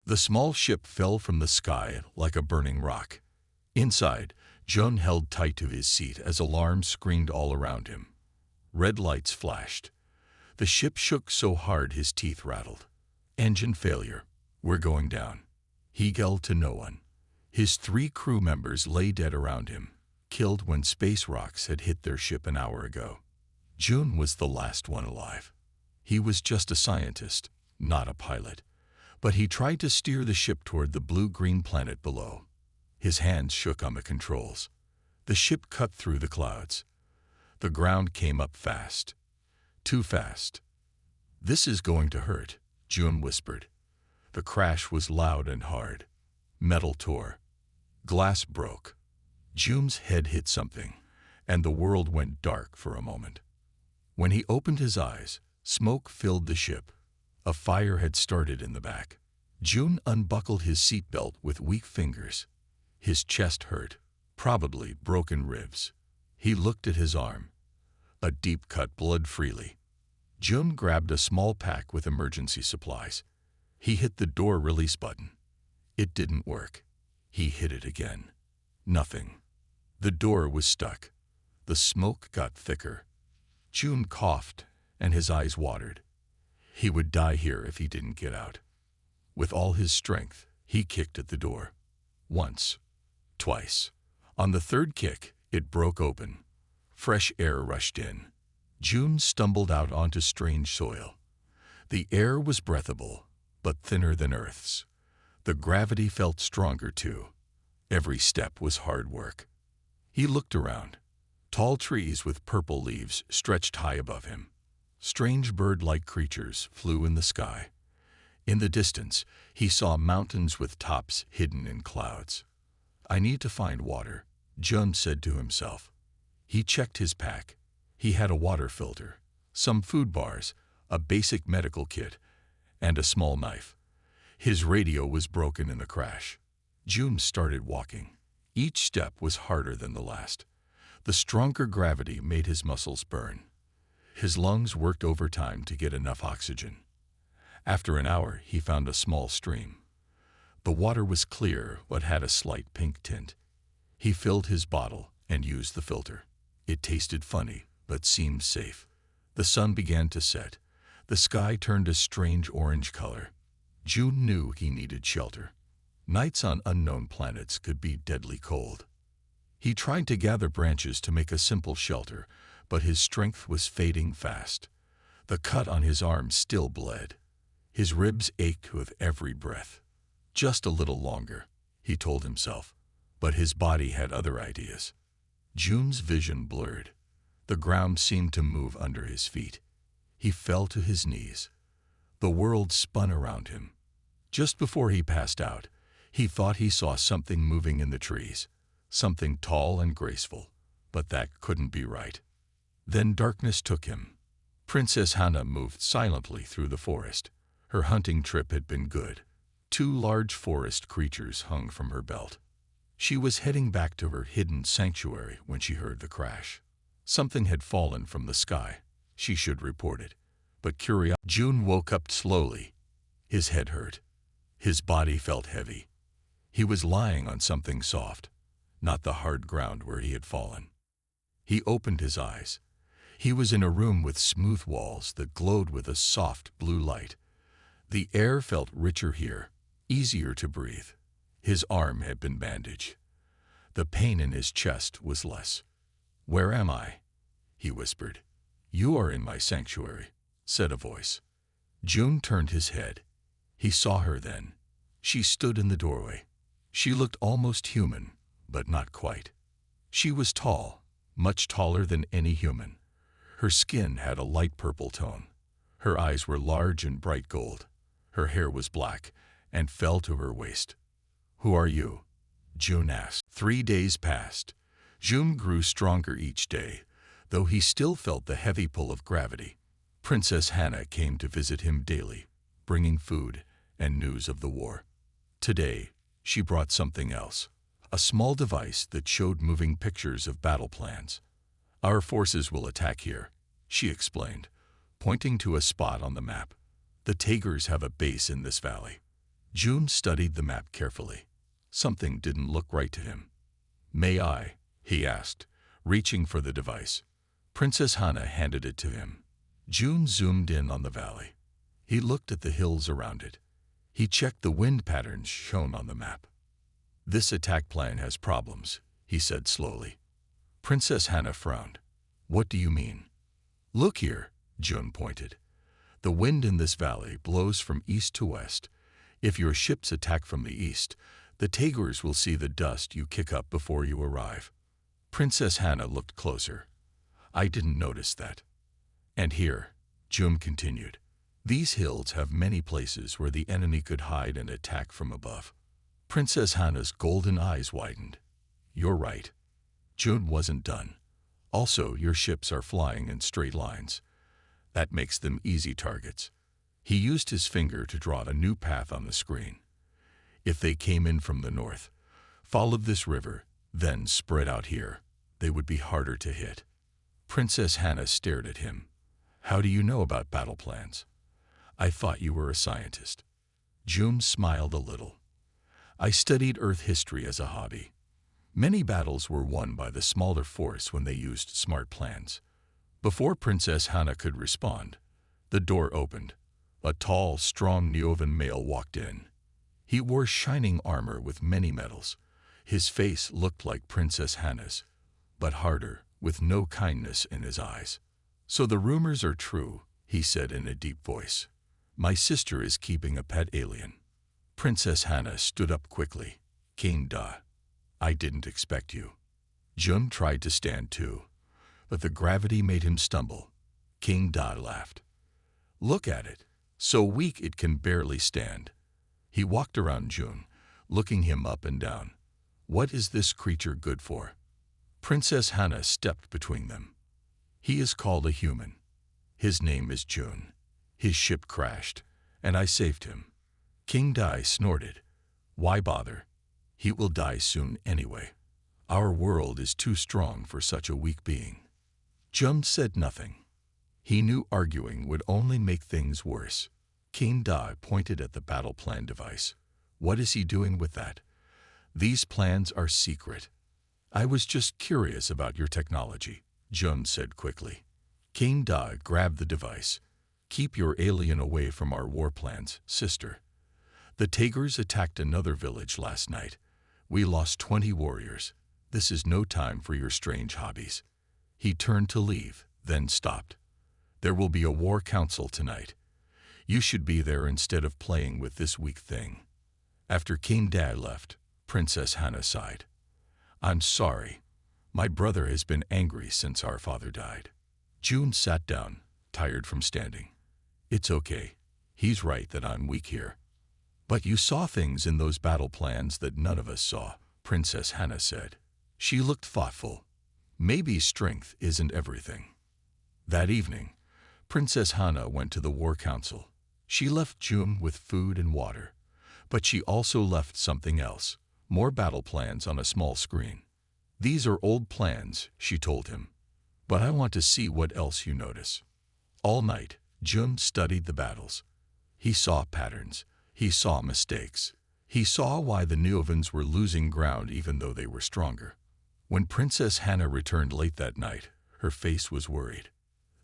The small ship fell from the sky like a burning rock. Inside, Jun held tight to his seat as alarms screamed all around him. Red lights flashed. The ship shook so hard his teeth rattled. Engine failure. We're going down. He yelled to no one. His 3 crew members lay dead around him, killed when space rocks had hit their ship an hour ago. Jun was the last one alive. He was just a scientist, not a pilot, but he tried to steer the ship toward the blue-green planet below. His hands shook on the controls. The ship cut through the clouds. The ground came up fast. Too fast. "This is going to hurt," Jun whispered. The crash was loud and hard. Metal tore. Glass broke. Jun's head hit something, and the world went dark for a moment. When he opened his eyes, smoke filled the ship. A fire had started in the back. Jun unbuckled his seatbelt with weak fingers. His chest hurt, probably broken ribs. He looked at his arm. A deep cut bled freely. Jun grabbed a small pack with emergency supplies. He hit the door release button. It didn't work. He hit it again. Nothing. The door was stuck. The smoke got thicker. Jun coughed, and his eyes watered. He would die here if he didn't get out. With all his strength, he kicked at the door. Once. Twice. On the 3rd kick, it broke open. Fresh air rushed in. Jun stumbled out onto strange soil. The air was breathable, but thinner than Earth's. The gravity felt stronger too. Every step was hard work. He looked around. Tall trees with purple leaves stretched high above him. Strange bird-like creatures flew in the sky. In the distance, he saw mountains with tops hidden in clouds. "I need to find water," Jun said to himself. He checked his pack. He had a water filter, some food bars, a basic medical kit, and a small knife. His radio was broken in the crash. Jun started walking. Each step was harder than the last. The stronger gravity made his muscles burn. His lungs worked overtime to get enough oxygen. After an hour, he found a small stream. The water was clear but had a slight pink tint. He filled his bottle and used the filter. It tasted funny, but seemed safe. The sun began to set. The sky turned a strange orange color. Jun knew he needed shelter. Nights on unknown planets could be deadly cold. He tried to gather branches to make a simple shelter, but his strength was fading fast. The cut on his arm still bled. His ribs ached with every breath. Just a little longer, he told himself, but his body had other ideas. Jun's vision blurred. The ground seemed to move under his feet. He fell to his knees. The world spun around him. Just before he passed out, he thought he saw something moving in the trees, something tall and graceful, but that couldn't be right. Then darkness took him. Princess Hannah moved silently through the forest. Her hunting trip had been good. 2 large forest creatures hung from her belt. She was heading back to her hidden sanctuary when she heard the crash. Something had fallen from the sky. She should report it. But Jun woke up slowly. His head hurt. His body felt heavy. He was lying on something soft, not the hard ground where he had fallen. He opened his eyes. He was in a room with smooth walls that glowed with a soft blue light. The air felt richer here, easier to breathe. His arm had been bandaged. The pain in his chest was less. "Where am I?" he whispered. "You are in my sanctuary," said a voice. Jun turned his head. He saw her then. She stood in the doorway. She looked almost human, but not quite. She was tall, much taller than any human. Her skin had a light purple tone. Her eyes were large and bright gold. Her hair was black and fell to her waist. "Who are you?" Jun asked. 3 days passed. Jun grew stronger each day, though he still felt the heavy pull of gravity. Princess Hannah came to visit him daily, bringing food and news of the war. Today, she brought something else, a small device that showed moving pictures of battle plans. "Our forces will attack here," she explained, pointing to a spot on the map. "The Tigers have a base in this valley." June studied the map carefully. Something didn't look right to him. "May I?" he asked, reaching for the device. Princess Hana handed it to him. June zoomed in on the valley. He looked at the hills around it. He checked the wind patterns shown on the map. "This attack plan has problems," he said slowly. Princess Hana frowned. "What do you mean?" "Look here," June pointed. "The wind in this valley blows from east to west. If your ships attack from the east, the Tigers will see the dust you kick up before you arrive." Princess Hana looked closer. "I didn't notice that." "And here," June continued, "these hills have many places where the enemy could hide and attack from above." Princess Hana's golden eyes widened. "You're right." June wasn't done. "Also, your ships are flying in straight lines. That makes them easy targets." He used his finger to draw a new path on the screen. "If they came in from the north, followed this river, then spread out here, they would be harder to hit." Princess Hana stared at him. "How do you know about battle plans?" "I thought you were a scientist." June smiled a little. "I studied Earth history as a hobby. Many battles were won by the smaller force when they used smart plans." Before Princess Hana could respond, the door opened. A tall, strong Neovan male walked in. He wore shining armor with many medals. His face looked like Princess Hana's, but harder, with no kindness in his eyes. "So the rumors are true," he said in a deep voice. "My sister is keeping a pet alien." Princess Hana stood up quickly. "King Da, I didn't expect you." Jun tried to stand too, but the gravity made him stumble. King Da laughed. "Look at it, so weak it can barely stand." He walked around Jun, looking him up and down. "What is this creature good for?" Princess Hana stepped between them. "He is called a human. His name is Jun. His ship crashed, and I saved him." King Dai snorted. "Why bother? He will die soon anyway. Our world is too strong for such a weak being." Jun said nothing. He knew arguing would only make things worse. King Dai pointed at the battle plan device. "What is he doing with that?" "These plans are secret." "I was just curious about your technology," Jun said quickly. King Dai grabbed the device. "Keep your alien away from our war plans, sister. The Tigers attacked another village last night. We lost 20 warriors. This is no time for your strange hobbies." He turned to leave, then stopped. "There will be a war council tonight. You should be there instead of playing with this weak thing." After King Dai left, Princess Hana sighed. "I'm sorry. My brother has been angry since our father died." June sat down, tired from standing. "It's okay. He's right that I'm weak here." "But you saw things in those battle plans that none of us saw," Princess Hana said. She looked thoughtful. "Maybe strength isn't everything." That evening, Princess Hana went to the War Council. She left June with food and water, but she also left something else, more battle plans on a small screen. "These are old plans," she told him, "but I want to see what else you notice." All night, Jun studied the battles. He saw patterns. He saw mistakes. He saw why the Neovans were losing ground even though they were stronger. When Princess Hana returned late that night, her face was worried.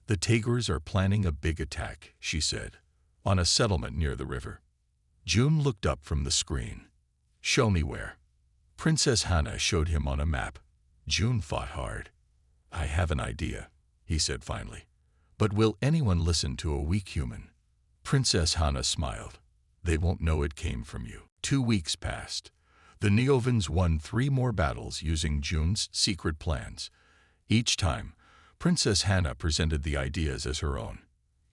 "The Tigers are planning a big attack," she said, "on a settlement near the river." June looked up from the screen. "Show me where." Princess Hana showed him on a map. June thought hard. "I have an idea," he said finally. "But will anyone listen to a weak human?" Princess Hana smiled. "They won't know it came from you." 2 weeks passed. The Neovans won 3 more battles using June's secret plans. Each time, Princess Hana presented the ideas as her own.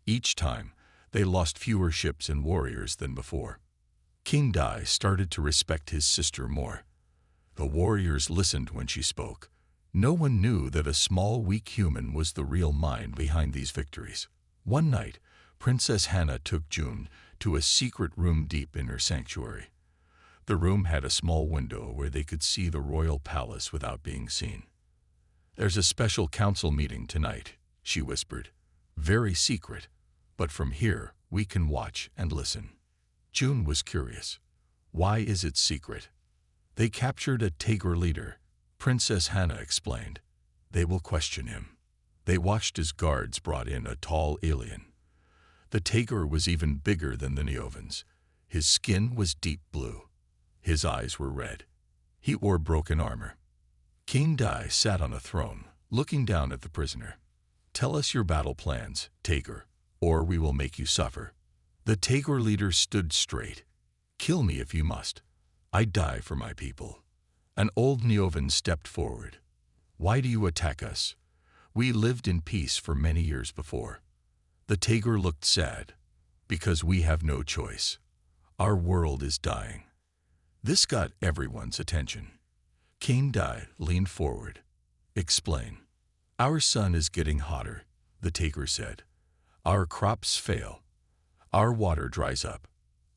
Each time, they lost fewer ships and warriors than before. King Dai started to respect his sister more. The warriors listened when she spoke. No one knew that a small, weak human was the real mind behind these victories. One night, Princess Hana took June to a secret room deep in her sanctuary. The room had a small window where they could see the royal palace without being seen. "There's a special council meeting tonight," she whispered. "Very secret, but from here we can watch and listen." June was curious. Why is it secret? They captured a Taygr leader, Princess Hannah explained. They will question him. They watched as guards brought in a tall alien. The Taygr was even bigger than the Neovans. His skin was deep blue. His eyes were red. He wore broken armor. King Dai sat on a throne, looking down at the prisoner. Tell us your battle plans, Taygr, or we will make you suffer. The Taygr leader stood straight. Kill me if you must. I die for my people. An old Neovan stepped forward. Why do you attack us? We lived in peace for many years before. The Taygr looked sad. Because we have no choice. Our world is dying. This got everyone's attention. King Dai leaned forward. Explain. Our sun is getting hotter, the Taygr said. Our crops fail. Our water dries up.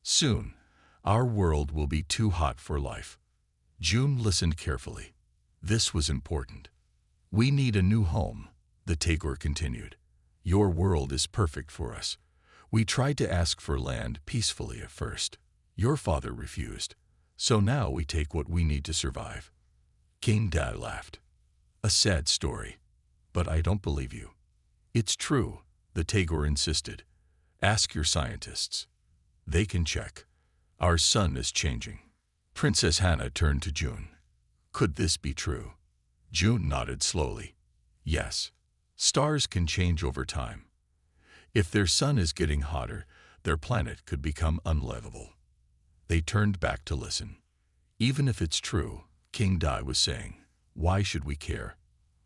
Soon, our world will be too hot for life. June listened carefully. This was important. We need a new home, the Taygr continued. Your world is perfect for us. We tried to ask for land peacefully at first. Your father refused. So now we take what we need to survive. King Dai laughed. A sad story. But I don't believe you. It's true, the Taygr insisted. Ask your scientists. They can check. Our sun is changing. Princess Hannah turned to June. Could this be true? June nodded slowly. Yes. Stars can change over time. If their sun is getting hotter, their planet could become unlivable. They turned back to listen. Even if it's true, King Dai was saying, why should we care?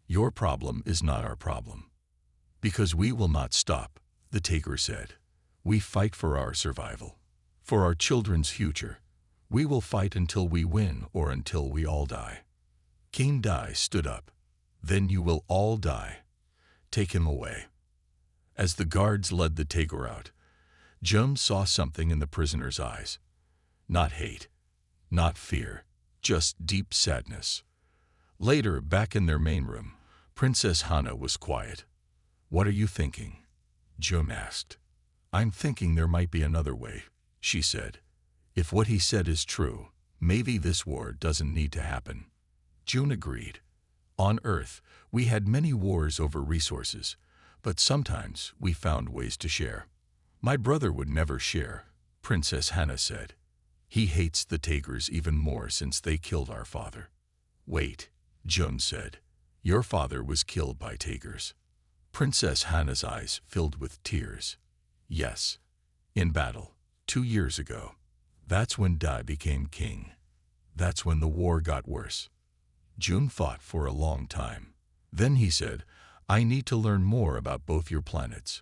Your problem is not our problem. Because we will not stop, the Taygr said. We fight for our survival. For our children's future. We will fight until we win or until we all die. King Dai stood up. Then you will all die. Take him away. As the guards led the Taygr out, Jum saw something in the prisoner's eyes. Not hate, not fear, just deep sadness. Later, back in their main room, Princess Hannah was quiet. What are you thinking? Jum asked. I'm thinking there might be another way, she said. If what he said is true, maybe this war doesn't need to happen. June agreed. On Earth, we had many wars over resources, but sometimes we found ways to share. My brother would never share, Princess Hannah said. He hates the Taygrs even more since they killed our father. Wait, June said. Your father was killed by Taygrs. Princess Hannah's eyes filled with tears. Yes. In battle, 2 years ago. That's when Dai became king. That's when the war got worse. June fought for a long time. Then he said, I need to learn more about both your planets.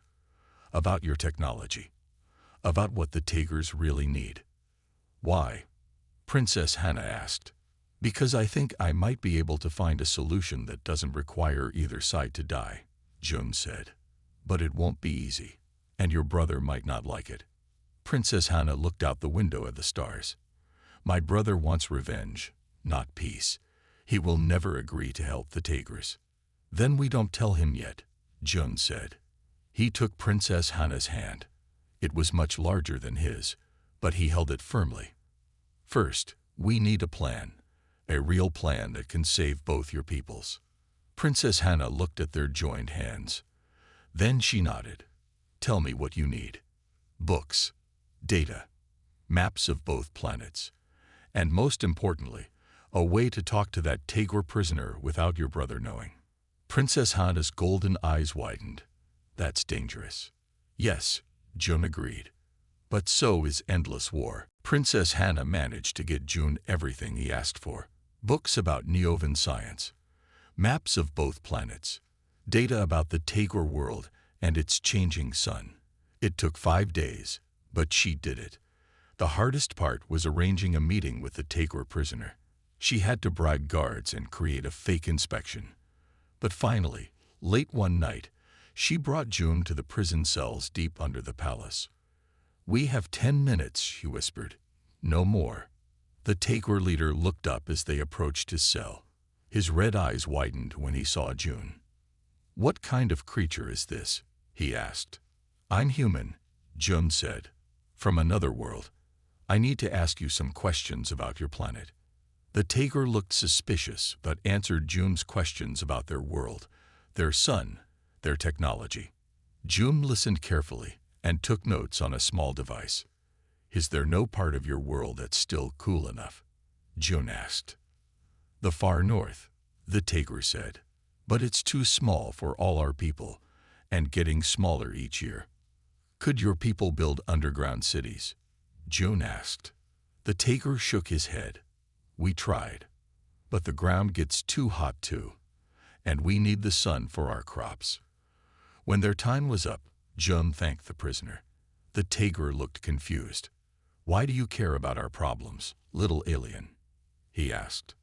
About your technology. About what the Taygrs really need. Why? Princess Hannah asked. Because I think I might be able to find a solution that doesn't require either side to die, June said. But it won't be easy, and your brother might not like it. Princess Hannah looked out the window at the stars. My brother wants revenge, not peace. He will never agree to help the Taygrs. Then we don't tell him yet, June said. He took Princess Hannah's hand. It was much larger than his, but he held it firmly. First, we need a plan. A real plan that can save both your peoples. Princess Hannah looked at their joined hands. Then she nodded. Tell me what you need. Books, data, maps of both planets, and most importantly, a way to talk to that Taygr prisoner without your brother knowing. Princess Hannah's golden eyes widened. That's dangerous. Yes, June agreed. But so is endless war. Princess Hannah managed to get June everything he asked for. Books about Neovan science, maps of both planets, data about the Taygr world and its changing sun. It took 5 days, but she did it. The hardest part was arranging a meeting with the Taygr prisoner. She had to bribe guards and create a fake inspection. But finally, late one night, she brought June to the prison cells deep under the palace. We have 10 minutes, she whispered. No more. The Taygr leader looked up as they approached his cell. His red eyes widened when he saw June. What kind of creature is this? He asked. I'm human, June said. From another world. I need to ask you some questions about your planet." The Tager looked suspicious, but answered June's questions about their world, their sun, their technology. June listened carefully and took notes on a small device. "Is there no part of your world that's still cool enough?" June asked. "The far north," the Tager said. "But it's too small for all our people, and getting smaller each year." "Could your people build underground cities?" June asked. The Tager shook his head. "We tried, but the ground gets too hot too, and we need the sun for our crops." When their time was up, June thanked the prisoner. The Tager looked confused. "Why do you care about our problems, little alien?" he asked.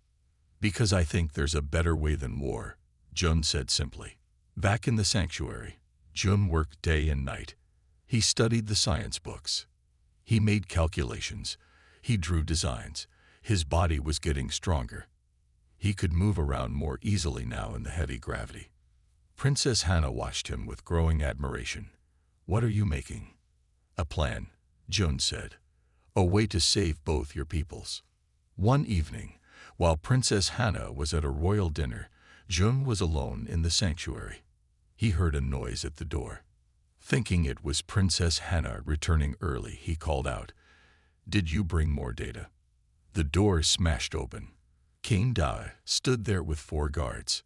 "Because I think there's a better way than war," June said simply. Back in the sanctuary, June worked day and night. He studied the science books. He made calculations. He drew designs. His body was getting stronger. He could move around more easily now in the heavy gravity. Princess Hannah watched him with growing admiration. "What are you making?" "A plan," June said. "A way to save both your peoples." One evening, while Princess Hannah was at a royal dinner, June was alone in the sanctuary. He heard a noise at the door. Thinking it was Princess Hannah returning early, he called out, "Did you bring more data?" The door smashed open. King Da stood there with 4 guards.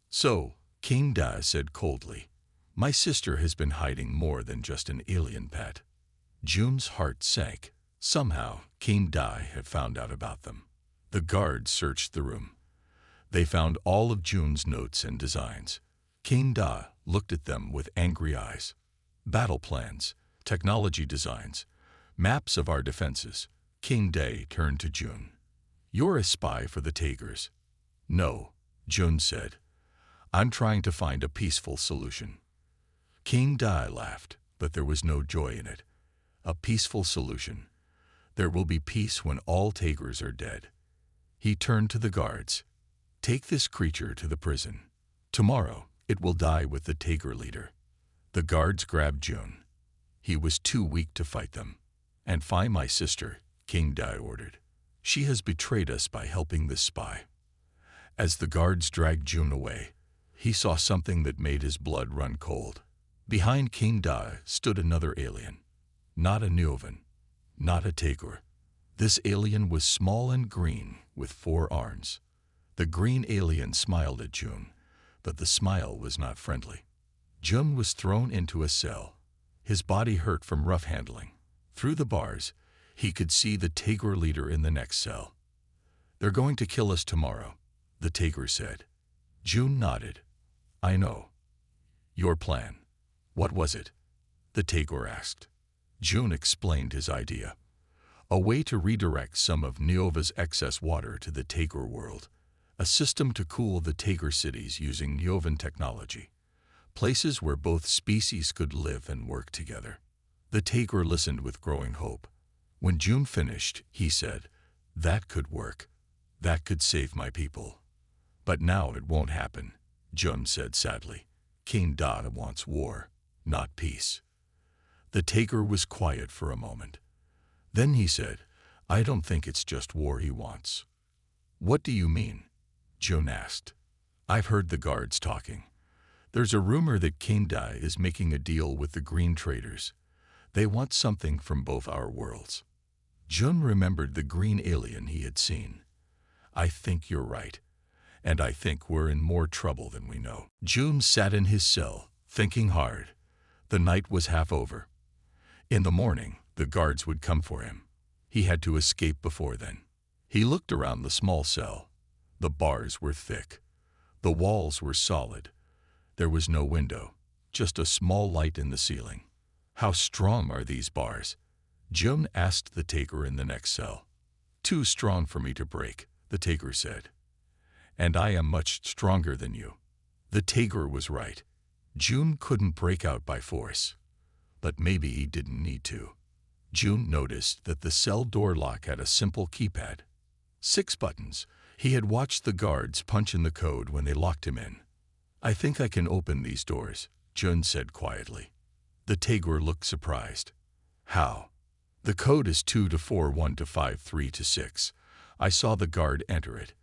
"So," King Da said coldly, "my sister has been hiding more than just an alien pet." June's heart sank. Somehow, King Da had found out about them. The guards searched the room. They found all of June's notes and designs. King Da looked at them with angry eyes. "Battle plans, technology designs, maps of our defenses." King Da turned to June. "You're a spy for the Tagers." "No," June said. "I'm trying to find a peaceful solution." King Da laughed, but there was no joy in it. "A peaceful solution. There will be peace when all Tagers are dead." He turned to the guards. "Take this creature to the prison. Tomorrow, it will die with the Tager leader." The guards grabbed June. He was too weak to fight them. "And find my sister," King Da ordered. "She has betrayed us by helping this spy." As the guards dragged June away, he saw something that made his blood run cold. Behind King Da stood another alien. Not a Neovan, not a Tager. This alien was small and green, with 4 arms. The green alien smiled at June, but the smile was not friendly. June was thrown into a cell. His body hurt from rough handling. Through the bars, he could see the Tager leader in the next cell. "They're going to kill us tomorrow," the Tager said. June nodded. "I know." "Your plan. What was it?" the Tager asked. June explained his idea. A way to redirect some of Neova's excess water to the Tager world. A system to cool the Tager cities using Neovan technology. Places where both species could live and work together. The Tager listened with growing hope. When June finished, he said, "That could work. That could save my people." "But now it won't happen," June said sadly. "King Da wants war, not peace." The Tager was quiet for a moment. Then he said, "I don't think it's just war he wants." "What do you mean?" June asked. "I've heard the guards talking. There's a rumor that King Da is making a deal with the green traders. They want something from both our worlds." June remembered the green alien he had seen. "I think you're right, and I think we're in more trouble than we know." June sat in his cell, thinking hard. The night was half over. In the morning, the guards would come for him. He had to escape before then. He looked around the small cell. The bars were thick. The walls were solid. There was no window, just a small light in the ceiling. "How strong are these bars?" June asked the Tager in the next cell. "Too strong for me to break," the Tager said. "And I am much stronger than you." The Tager was right. June couldn't break out by force. But maybe he didn't need to. June noticed that the cell door lock had a simple keypad. 6 buttons. He had watched the guards punch in the code when they locked him in. "I think I can open these doors," June said quietly. The Tager looked surprised. "How?" The code is 2-4-1-5-3-6. I saw the guard enter it.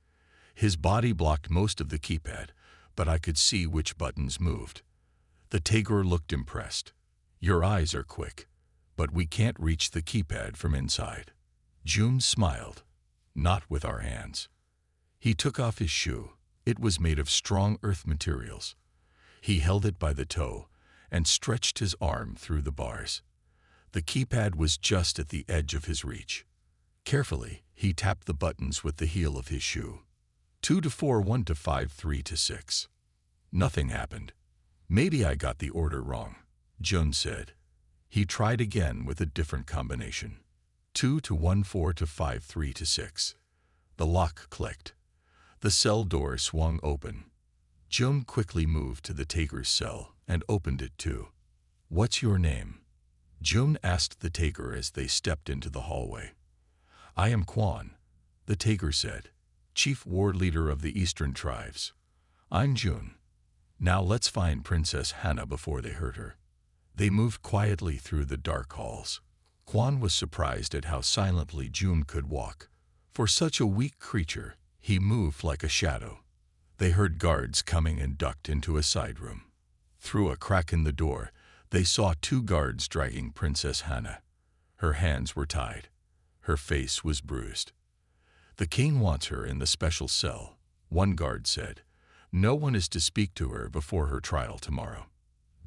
His body blocked most of the keypad, but I could see which buttons moved. The Tager looked impressed. Your eyes are quick, but we can't reach the keypad from inside. June smiled. Not with our hands. He took off his shoe. It was made of strong earth materials. He held it by the toe and stretched his arm through the bars. The keypad was just at the edge of his reach. Carefully, he tapped the buttons with the heel of his shoe. 2-4-1-5-3-6. Nothing happened. Maybe I got the order wrong, Jun said. He tried again with a different combination. 2-1-4-5-3-6. The lock clicked. The cell door swung open. Jun quickly moved to the Tager's cell and opened it too. What's your name? Jun asked the Tager as they stepped into the hallway. I am Quan, the Tager said, chief war leader of the Eastern tribes. I'm Jun. Now let's find Princess Hannah before they hurt her. They moved quietly through the dark halls. Quan was surprised at how silently Jun could walk. For such a weak creature, he moved like a shadow. They heard guards coming and ducked into a side room. Through a crack in the door, they saw two guards dragging Princess Hannah. Her hands were tied. Her face was bruised. The king wants her in the special cell, one guard said. No one is to speak to her before her trial tomorrow.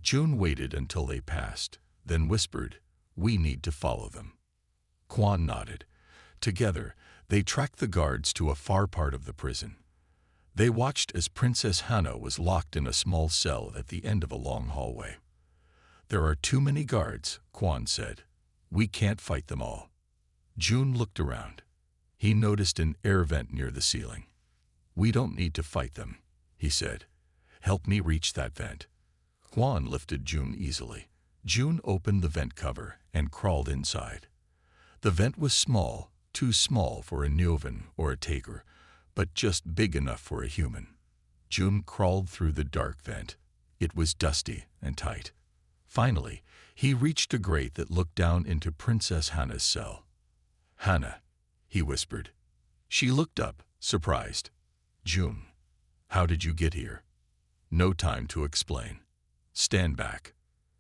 Jun waited until they passed, then whispered, we need to follow them. Quan nodded. Together, they tracked the guards to a far part of the prison. They watched as Princess Hannah was locked in a small cell at the end of a long hallway. There are too many guards, Quan said. We can't fight them all. Jun looked around. He noticed an air vent near the ceiling. We don't need to fight them, he said. Help me reach that vent. Quan lifted Jun easily. Jun opened the vent cover and crawled inside. The vent was small, too small for a Neovan or a Tager, but just big enough for a human. Jun crawled through the dark vent. It was dusty and tight. Finally, he reached a grate that looked down into Princess Hannah's cell. Hannah, he whispered. She looked up, surprised. Jun, how did you get here? No time to explain. Stand back.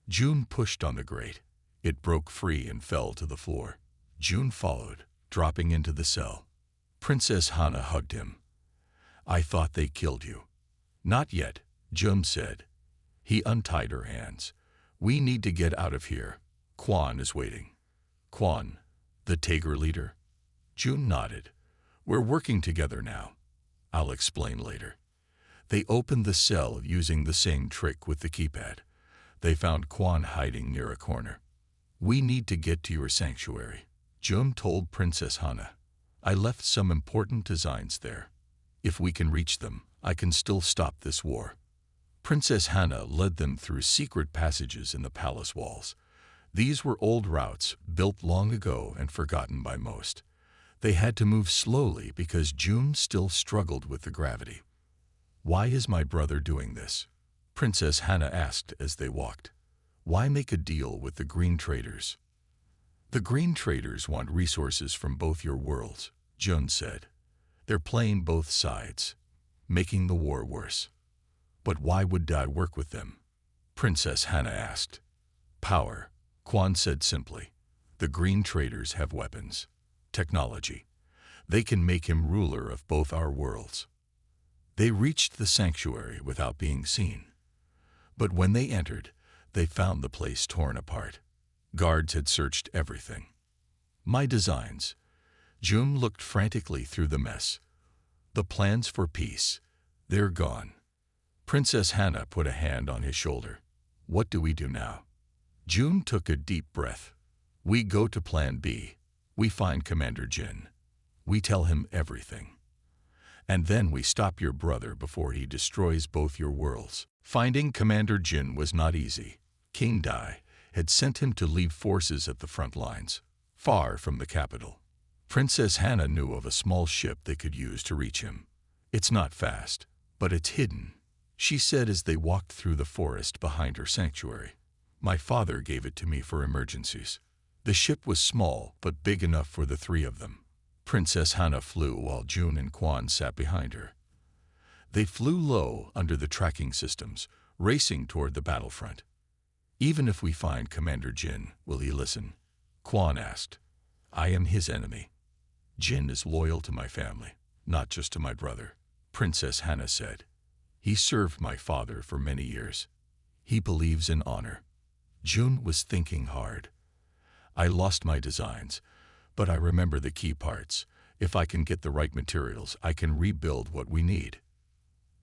Jun pushed on the grate. It broke free and fell to the floor. Jun followed, dropping into the cell. Princess Hannah hugged him. I thought they killed you. Not yet, Jun said. He untied her hands. We need to get out of here. Quan is waiting. Quan, the Tager leader? Jun nodded. We're working together now. I'll explain later. They opened the cell using the same trick with the keypad. They found Quan hiding near a corner. We need to get to your sanctuary, Jun told Princess Hannah. I left some important designs there. If we can reach them, I can still stop this war. Princess Hannah led them through secret passages in the palace walls. These were old routes, built long ago and forgotten by most. They had to move slowly because Jun still struggled with the gravity. Why is my brother doing this? Princess Hannah asked as they walked. Why make a deal with the green traders? The green traders want resources from both your worlds, Jun said. They're playing both sides, making the war worse. But why would Dad work with them? Princess Hannah asked. Power, Quan said simply. The green traders have weapons, technology. They can make him ruler of both our worlds. They reached the sanctuary without being seen. But when they entered, they found the place torn apart. Guards had searched everything. My designs. Jun looked frantically through the mess. The plans for peace, they're gone. Princess Hannah put a hand on his shoulder. What do we do now? Jun took a deep breath. We go to Plan B. We find Commander Jin. We tell him everything. And then we stop your brother before he destroys both your worlds. Finding Commander Jin was not easy. King Dai had sent him to lead forces at the front lines, far from the capital. Princess Hannah knew of a small ship they could use to reach him. It's not fast, but it's hidden, she said as they walked through the forest behind her sanctuary. My father gave it to me for emergencies. The ship was small, but big enough for the three of them. Princess Hannah flew while June and Quan sat behind her. They flew low under the tracking systems, racing toward the battlefront. "Even if we find Commander Jin, will he listen?" Quan asked. "I am his enemy. Jin is loyal to my family, not just to my brother," Princess Hannah said. "He served my father for many years. He believes in honor." June was thinking hard. "I lost my designs, but I remember the key parts. If I can get the right materials, I can rebuild what we need."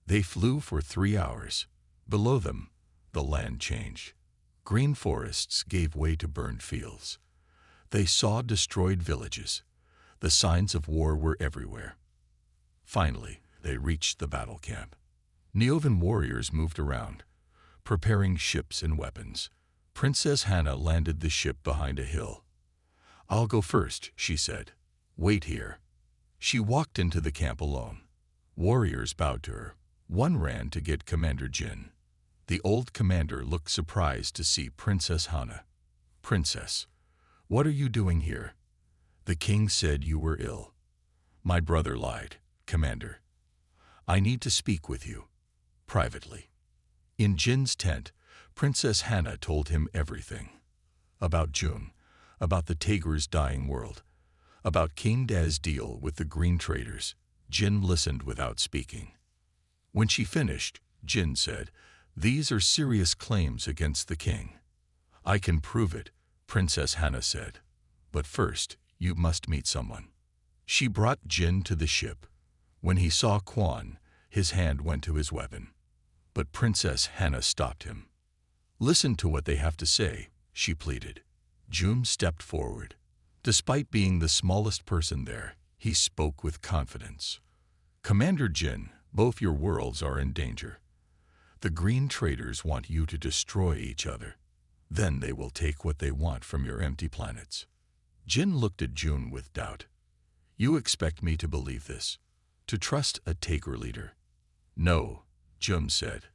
They flew for 3 hours. Below them, the land changed. Green forests gave way to burned fields. They saw destroyed villages. The signs of war were everywhere. Finally, they reached the battle camp. Neovan warriors moved around, preparing ships and weapons. Princess Hannah landed the ship behind a hill. "I'll go first," she said. "Wait here." She walked into the camp alone. Warriors bowed to her. One ran to get Commander Jin. The old commander looked surprised to see Princess Hannah. "Princess, what are you doing here?" "The king said you were ill." "My brother lied, Commander. I need to speak with you, privately." In Jin's tent, Princess Hannah told him everything. About June, about the Tager's dying world, about King Da's deal with the green traders. Jin listened without speaking. When she finished, Jin said, "These are serious claims against the king." "I can prove it," Princess Hannah said. "But first, you must meet someone." She brought Jin to the ship. When he saw Quan, his hand went to his weapon. But Princess Hannah stopped him. "Listen to what they have to say," she pleaded. June stepped forward. Despite being the smallest person there, he spoke with confidence. "Commander Jin, both your worlds are in danger. The green traders want you to destroy each other. Then they will take what they want from your empty planets." Jin looked at June with doubt. "You expect me to believe this? To trust a Tager leader?" "No," June said.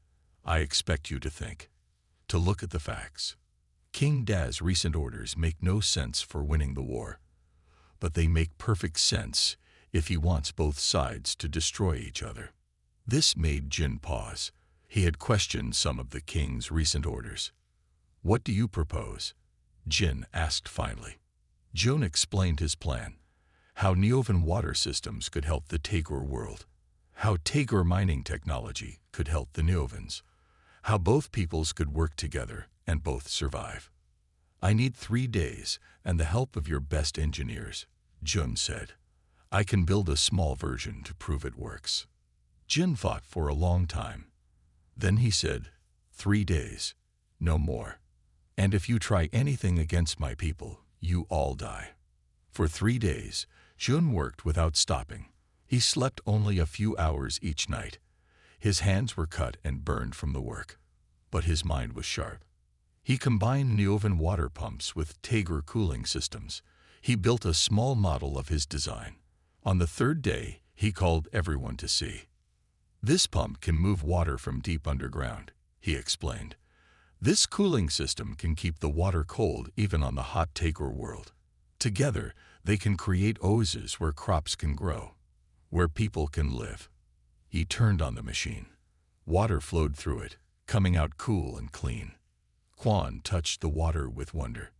"I expect you to think. To look at the facts. King Da's recent orders make no sense for winning the war. But they make perfect sense if he wants both sides to destroy each other." This made Jin pause. He had questioned some of the king's recent orders. "What do you propose?" Jin asked finally. June explained his plan. How Neovan water systems could help the Tager world. How Tager mining technology could help the Neovans. How both peoples could work together and both survive. "I need 3 days and the help of your best engineers," Jun said. "I can build a small version to prove it works." Jin thought for a long time. Then he said, 3 days, no more. And if you try anything against my people, you all die." For 3 days, Jun worked without stopping. He slept only a few hours each night. His hands were cut and burned from the work. But his mind was sharp. He combined Neovan water pumps with Tager cooling systems. He built a small model of his design. On the 3rd day, he called everyone to see. "This pump can move water from deep underground," he explained. "This cooling system can keep the water cold even on the hot Tager world. Together, they can create oases where crops can grow, where people can live." He turned on the machine. Water flowed through it, coming out cool and clean. Quan touched the water with wonder.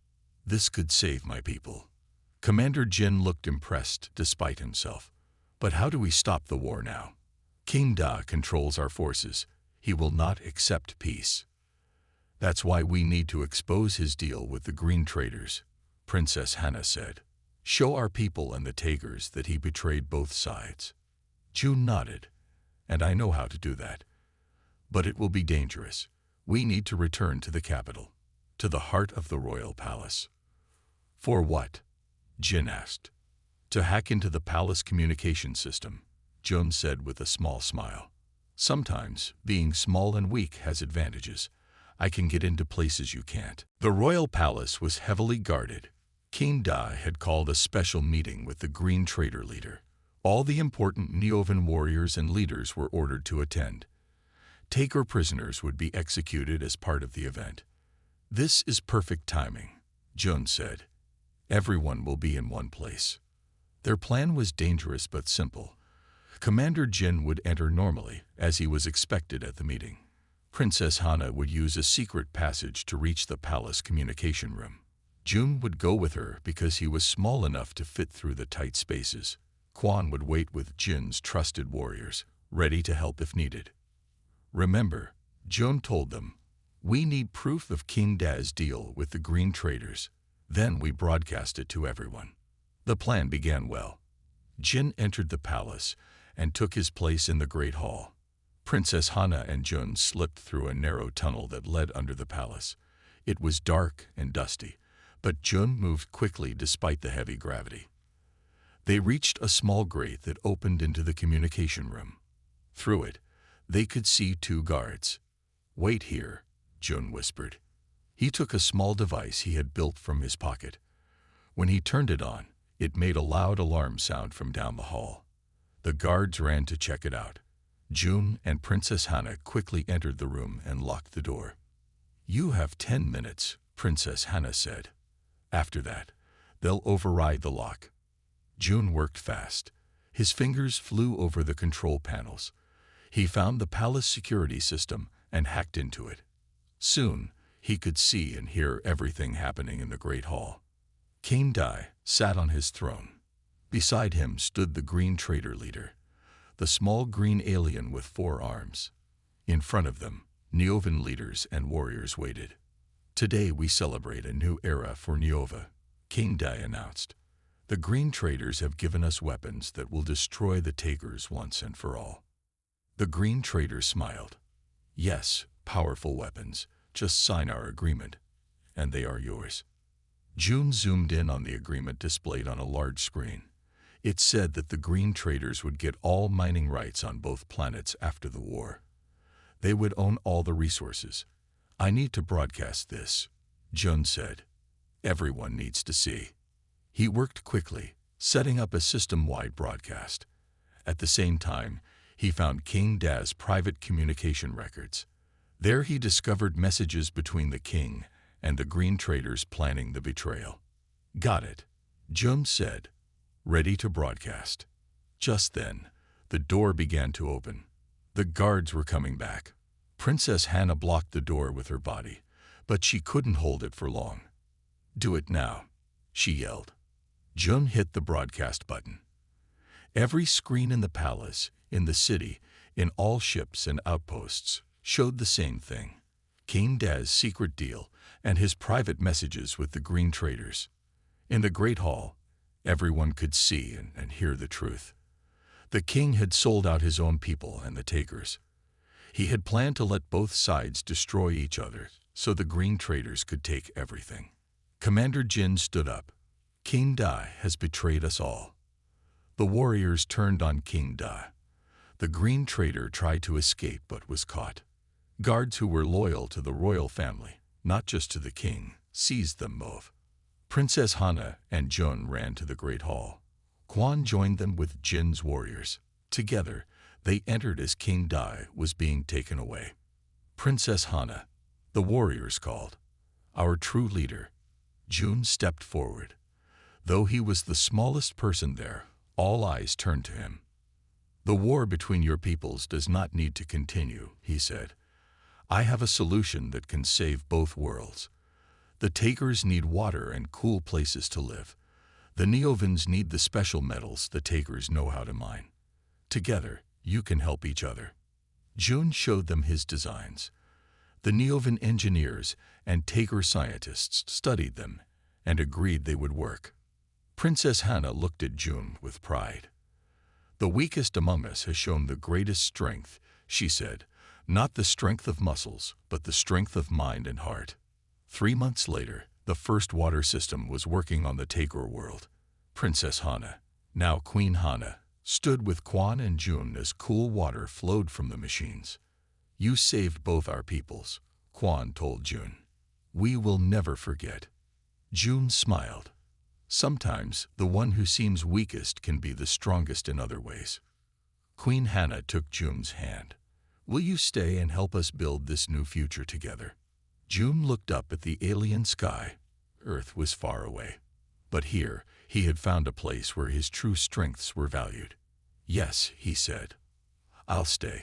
"This could save my people." Commander Jin looked impressed despite himself. "But how do we stop the war now? King Da controls our forces. He will not accept peace. That's why we need to expose his deal with the green traders," Princess Hannah said. "Show our people and the Tagers that he betrayed both sides." June nodded. "And I know how to do that. But it will be dangerous. We need to return to the capital, to the heart of the royal palace." "For what?" Jin asked. "To hack into the palace communication system," Jun said with a small smile. "Sometimes, being small and weak has advantages. I can get into places you can't." The royal palace was heavily guarded. King Da had called a special meeting with the green trader leader. All the important Neovan warriors and leaders were ordered to attend. Tager prisoners would be executed as part of the event. "This is perfect timing," Jun said. Everyone will be in one place. Their plan was dangerous but simple. Commander Jin would enter normally, as he was expected at the meeting. Princess Hana would use a secret passage to reach the palace communication room. Jun would go with her because he was small enough to fit through the tight spaces. Quan would wait with Jin's trusted warriors, ready to help if needed. Remember, Jun told them, "We need proof of King Da's deal with the green traders. Then we broadcast it to everyone." The plan began well. Jin entered the palace and took his place in the Great Hall. Princess Hana and Jun slipped through a narrow tunnel that led under the palace. It was dark and dusty, but Jun moved quickly despite the heavy gravity. They reached a small grate that opened into the communication room. Through it, they could see two guards. "Wait here," Jun whispered. He took a small device he had built from his pocket. When he turned it on, it made a loud alarm sound from down the hall. The guards ran to check it out. Jun and Princess Hana quickly entered the room and locked the door. "You have 10 minutes," Princess Hana said. "After that, they'll override the lock." Jun worked fast. His fingers flew over the control panels. He found the palace security system and hacked into it. Soon, he could see and hear everything happening in the Great Hall. King Da sat on his throne. Beside him stood the Green Trader leader, the small green alien with 4 arms. In front of them, Neovan leaders and warriors waited. "Today we celebrate a new era for Neova," King Da announced. "The Green Traders have given us weapons that will destroy the Takers once and for all." The Green Trader smiled. "Yes, powerful weapons. Just sign our agreement, and they are yours." Jun zoomed in on the agreement displayed on a large screen. It said that the Green Traders would get all mining rights on both planets after the war. They would own all the resources. "I need to broadcast this," Jun said. "Everyone needs to see." He worked quickly, setting up a system-wide broadcast. At the same time, he found King Da's private communication records. There he discovered messages between the king and the Green Traders planning the betrayal. "Got it," Jun said, ready to broadcast. Just then, the door began to open. The guards were coming back. Princess Hana blocked the door with her body, but she couldn't hold it for long. "Do it now," she yelled. Jun hit the broadcast button. Every screen in the palace, in the city, in all ships and outposts, showed the same thing: King Da's secret deal and his private messages with the Green Traders. In the Great Hall, everyone could see and hear the truth. The king had sold out his own people and the Takers. He had planned to let both sides destroy each other so the Green Traders could take everything. Commander Jin stood up. "King Da has betrayed us all." The warriors turned on King Da. The Green Trader tried to escape but was caught. Guards who were loyal to the royal family, not just to the king, seized them both. Princess Hana and Jun ran to the Great Hall. Quan joined them with Jin's warriors. Together, they entered as King Da was being taken away. "Princess Hana," the warriors called. "Our true leader." Jun stepped forward. Though he was the smallest person there, all eyes turned to him. "The war between your peoples does not need to continue," he said. "I have a solution that can save both worlds. The Takers need water and cool places to live. The Neovans need the special metals the Takers know how to mine. Together, you can help each other." Jun showed them his designs. The Neovan engineers and Taker scientists studied them and agreed they would work. Princess Hana looked at Jun with pride. "The weakest among us has shown the greatest strength," she said. "Not the strength of muscles, but the strength of mind and heart." 3 months later, the first water system was working on the Taker world. Princess Hana, now Queen Hana, stood with Quan and Jun as cool water flowed from the machines. "You saved both our peoples," Quan told Jun. "We will never forget." Jun smiled. Sometimes the one who seems weakest can be the strongest in other ways. Queen Hana took Jun's hand. "Will you stay and help us build this new future together?" Jun looked up at the alien sky. Earth was far away. But here, he had found a place where his true strengths were valued. "Yes," he said, "I'll stay."